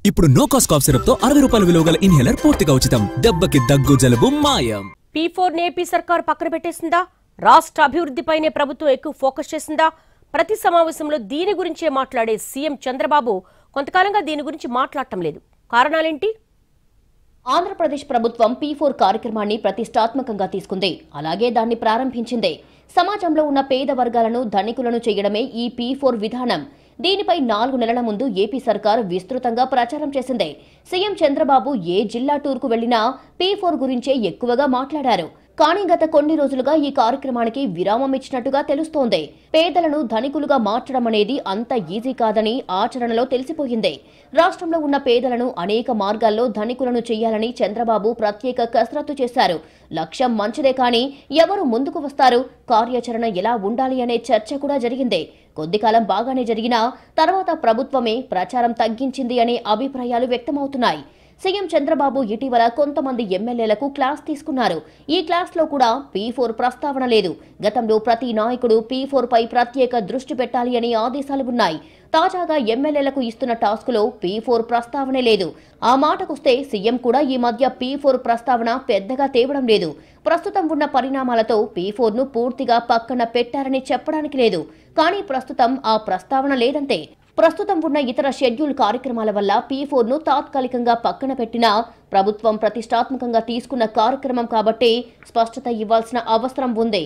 ఇప్పుడు no cost cough syrup తో 60 రూపాయల విలువ గల ఇన్హేలర్ పూర్తిగా ఉచితం. దెబ్బకి దగ్గు జలుబు మాయం. P4 ఏపీ సర్కార్ పక్కన పెట్టేసిందా? రాష్ట్ర అభివృద్ధిపైనే ప్రభుత్వం ఎక్కువ ఫోకస్ చేసిందా? ప్రతి సమావేశంలో దీని గురించే మాట్లాడే సీఎం చంద్రబాబు కొంతకాలంగా దీని గురించి మాట్లాడటం లేదు. కారణాలేంటి? ఆంధ్రప్రదేశ్ ప్రభుత్వం P4 కార్యక్రమాన్ని ప్రతిష్టాత్మకంగా తీసుకుంది. అలాగే దాన్ని ప్రారంభించింది. సమాజంలో ఉన్న పేద వర్గాలను ధనికులను చేయడమే ఈ P4 విధానం. దీనిపై 4 నెలల ముందు ఏపీ సర్కార్ విస్తృతంగా ప్రచారం చేసింది. సీఎం చంద్రబాబు ఏ జిల్లా టూర్కు వెళ్లినా P4 గురించే ఎక్కువగా మాట్లాడారు. కానీ గత కొన్ని రోజులుగా ఈ కార్యక్రమానికి విరామం ఇచ్చినట్టుగా తెలుస్తోంది. పేదలను ధనికులుగా మార్చడం అనేది అంత ఈజీ కాదని ఆచరణలో తెలిసిపోయింది. రాష్ట్రంలో ఉన్న పేదలను అనేక మార్గాల్లో ధనికులను చేయాలని చంద్రబాబు ప్రత్యేక కసరత్తు చేశారు. లక్ష్యం మంచిదే, కానీ ఎవరు ముందుకు వస్తారు, కార్యాచరణ ఎలా ఉండాలి అనే చర్చ కూడా జరిగింది. కొద్ది కాలం బాగానే జరిగినా తర్వాత ప్రభుత్వమే ప్రచారం తగ్గించింది అనే అభిప్రాయాలు వ్యక్తమవుతున్నాయి. సీఎం చంద్రబాబు ఇటీవల కొంతమంది ఎమ్మెల్యేలకు క్లాస్ తీసుకున్నారు. ఈ క్లాస్లో కూడా P4 ప్రస్తావన లేదు. గతంలో ప్రతి నాయకుడు P4 పై ప్రత్యేక దృష్టి పెట్టాలి అనే ఆదేశాలు ఉన్నాయి. తాజాగా ఎమ్మెల్యేలకు ఇస్తున్న టాస్కులో P4 ప్రస్తావనే లేదు. ఆ మాటకొస్తే సీఎం కూడా ఈ మధ్య P4 ప్రస్తావన పెద్దగా తేవడం లేదు. ప్రస్తుతం ఉన్న పరిణామాలతో P4 ను పూర్తిగా పక్కన పెట్టారని చెప్పడానికి లేదు. కానీ ప్రస్తుతం ఆ ప్రస్తావన లేదంతే. ప్రస్తుతం ఉన్న ఇతర షెడ్యూల్ కార్యక్రమాల వల్ల P4 ను తాత్కాలికంగా పక్కన పెట్టినా ప్రభుత్వం ప్రతిష్టాత్మకంగా తీసుకున్న కార్యక్రమం కాబట్టి స్పష్టత ఇవ్వాల్సిన అవసరం ఉంది.